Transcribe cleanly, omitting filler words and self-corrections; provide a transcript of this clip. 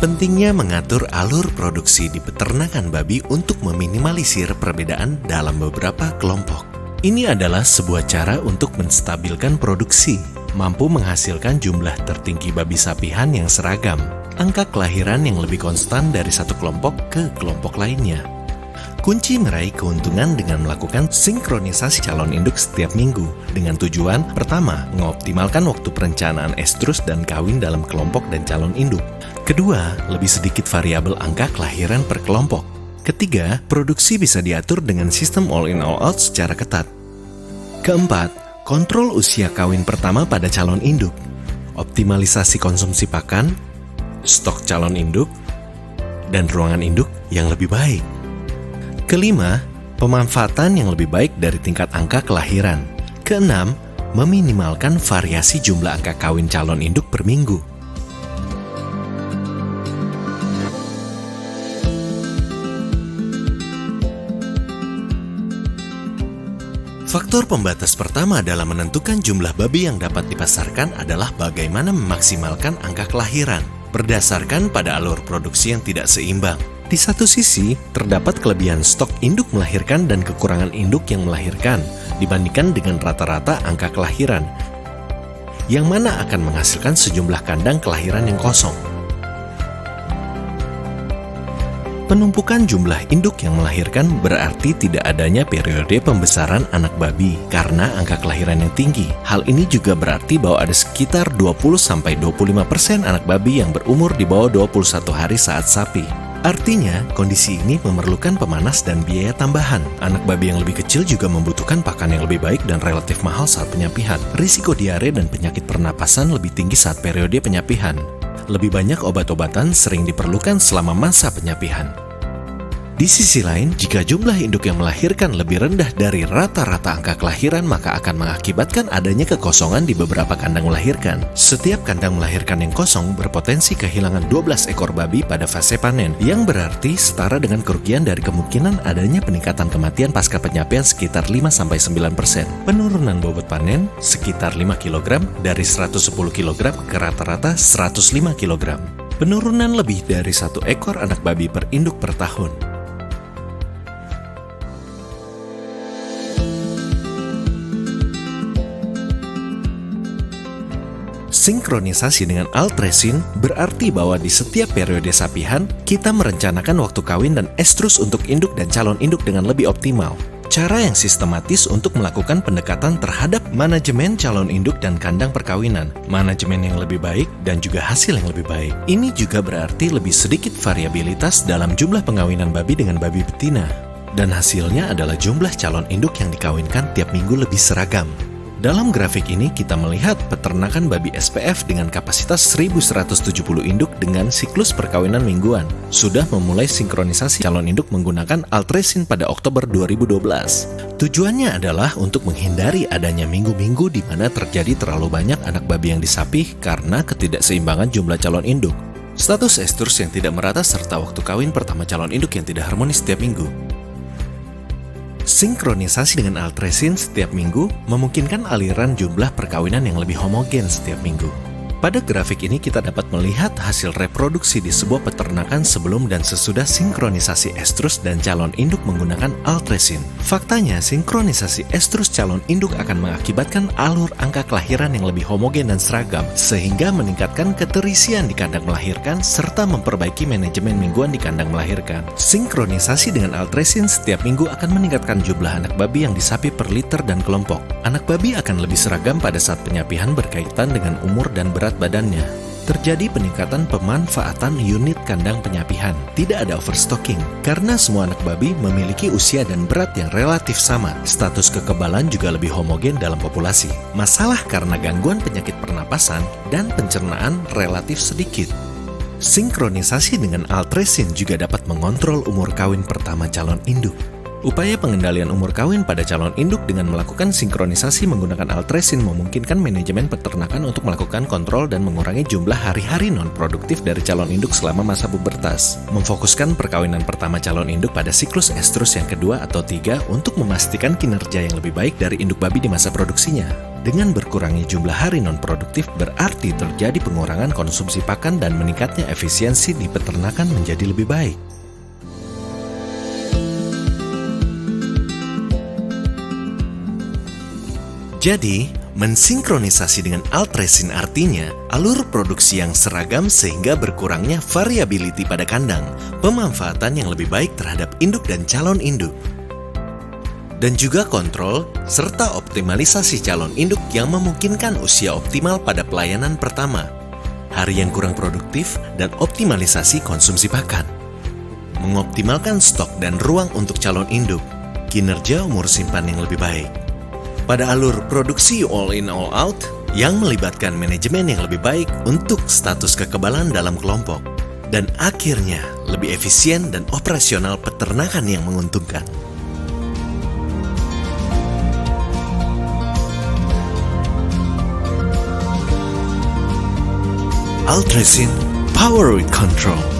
Pentingnya mengatur alur produksi di peternakan babi untuk meminimalisir perbedaan dalam beberapa kelompok. Ini adalah sebuah cara untuk menstabilkan produksi, mampu menghasilkan jumlah tertinggi babi sapihan yang seragam, angka kelahiran yang lebih konstan dari satu kelompok ke kelompok lainnya. Kunci meraih keuntungan dengan melakukan sinkronisasi calon induk setiap minggu dengan tujuan pertama, mengoptimalkan waktu perencanaan estrus dan kawin dalam kelompok dan calon induk. Kedua, lebih sedikit variabel angka kelahiran per kelompok. Ketiga, produksi bisa diatur dengan sistem all-in all-out secara ketat. Keempat, kontrol usia kawin pertama pada calon induk, optimalisasi konsumsi pakan, stok calon induk, dan ruangan induk yang lebih baik. Kelima, pemanfaatan yang lebih baik dari tingkat angka kelahiran. Keenam, meminimalkan variasi jumlah angka kawin calon induk per minggu. Faktor pembatas pertama dalam menentukan jumlah babi yang dapat dipasarkan adalah bagaimana memaksimalkan angka kelahiran berdasarkan pada alur produksi yang tidak seimbang. Di satu sisi, terdapat kelebihan stok induk melahirkan dan kekurangan induk yang melahirkan dibandingkan dengan rata-rata angka kelahiran, yang mana akan menghasilkan sejumlah kandang kelahiran yang kosong. Penumpukan jumlah induk yang melahirkan berarti tidak adanya periode pembesaran anak babi karena angka kelahiran yang tinggi. Hal ini juga berarti bahwa ada sekitar 20-25% anak babi yang berumur di bawah 21 hari saat sapi. Artinya, kondisi ini memerlukan pemanas dan biaya tambahan. Anak babi yang lebih kecil juga membutuhkan pakan yang lebih baik dan relatif mahal saat penyapihan. Risiko diare dan penyakit pernapasan lebih tinggi saat periode penyapihan. Lebih banyak obat-obatan sering diperlukan selama masa penyapihan. Di sisi lain, jika jumlah induk yang melahirkan lebih rendah dari rata-rata angka kelahiran, maka akan mengakibatkan adanya kekosongan di beberapa kandang melahirkan. Setiap kandang melahirkan yang kosong berpotensi kehilangan 12 ekor babi pada fase panen, yang berarti setara dengan kerugian dari kemungkinan adanya peningkatan kematian pasca penyapian sekitar 5-9%. Penurunan bobot panen sekitar 5 kg dari 110 kg ke rata-rata 105 kg. Penurunan lebih dari 1 ekor anak babi per induk per tahun. Sinkronisasi dengan altresin berarti bahwa di setiap periode sapihan, kita merencanakan waktu kawin dan estrus untuk induk dan calon induk dengan lebih optimal. Cara yang sistematis untuk melakukan pendekatan terhadap manajemen calon induk dan kandang perkawinan, manajemen yang lebih baik, dan juga hasil yang lebih baik. Ini juga berarti lebih sedikit variabilitas dalam jumlah pengawinan babi dengan babi betina. Dan hasilnya adalah jumlah calon induk yang dikawinkan tiap minggu lebih seragam. Dalam grafik ini kita melihat peternakan babi SPF dengan kapasitas 1170 induk dengan siklus perkawinan mingguan sudah memulai sinkronisasi calon induk menggunakan altresin pada Oktober 2012. Tujuannya adalah untuk menghindari adanya minggu-minggu di mana terjadi terlalu banyak anak babi yang disapih karena ketidakseimbangan jumlah calon induk, status estrus yang tidak merata serta waktu kawin pertama calon induk yang tidak harmonis setiap minggu. Sinkronisasi dengan altresin setiap minggu memungkinkan aliran jumlah perkawinan yang lebih homogen setiap minggu. Pada grafik ini kita dapat melihat hasil reproduksi di sebuah peternakan sebelum dan sesudah sinkronisasi estrus dan calon induk menggunakan altresin. Faktanya, sinkronisasi estrus calon induk akan mengakibatkan alur angka kelahiran yang lebih homogen dan seragam, sehingga meningkatkan keterisian di kandang melahirkan serta memperbaiki manajemen mingguan di kandang melahirkan. Sinkronisasi dengan altresin setiap minggu akan meningkatkan jumlah anak babi yang disapi per liter dan kelompok. Anak babi akan lebih seragam pada saat penyapihan berkaitan dengan umur dan berat badannya. Terjadi peningkatan pemanfaatan unit kandang penyapihan. Tidak ada overstocking, karena semua anak babi memiliki usia dan berat yang relatif sama. Status kekebalan juga lebih homogen dalam populasi. Masalah karena gangguan penyakit pernapasan dan pencernaan relatif sedikit. Sinkronisasi dengan altresin juga dapat mengontrol umur kawin pertama calon induk. Upaya pengendalian umur kawin pada calon induk dengan melakukan sinkronisasi menggunakan altresin memungkinkan manajemen peternakan untuk melakukan kontrol dan mengurangi jumlah hari-hari non-produktif dari calon induk selama masa pubertas. Memfokuskan perkawinan pertama calon induk pada siklus estrus yang kedua atau tiga untuk memastikan kinerja yang lebih baik dari induk babi di masa produksinya. Dengan berkurangnya jumlah hari non-produktif berarti terjadi pengurangan konsumsi pakan dan meningkatnya efisiensi di peternakan menjadi lebih baik. Jadi, mensinkronisasi dengan Altresin artinya alur produksi yang seragam sehingga berkurangnya variability pada kandang, pemanfaatan yang lebih baik terhadap induk dan calon induk, dan juga kontrol serta optimalisasi calon induk yang memungkinkan usia optimal pada pelayanan pertama, hari yang kurang produktif, dan optimalisasi konsumsi pakan. Mengoptimalkan stok dan ruang untuk calon induk, kinerja umur simpan yang lebih baik. Pada alur produksi all in all out yang melibatkan manajemen yang lebih baik untuk status kekebalan dalam kelompok, dan akhirnya lebih efisien dan operasional peternakan yang menguntungkan. Altresin, power with control.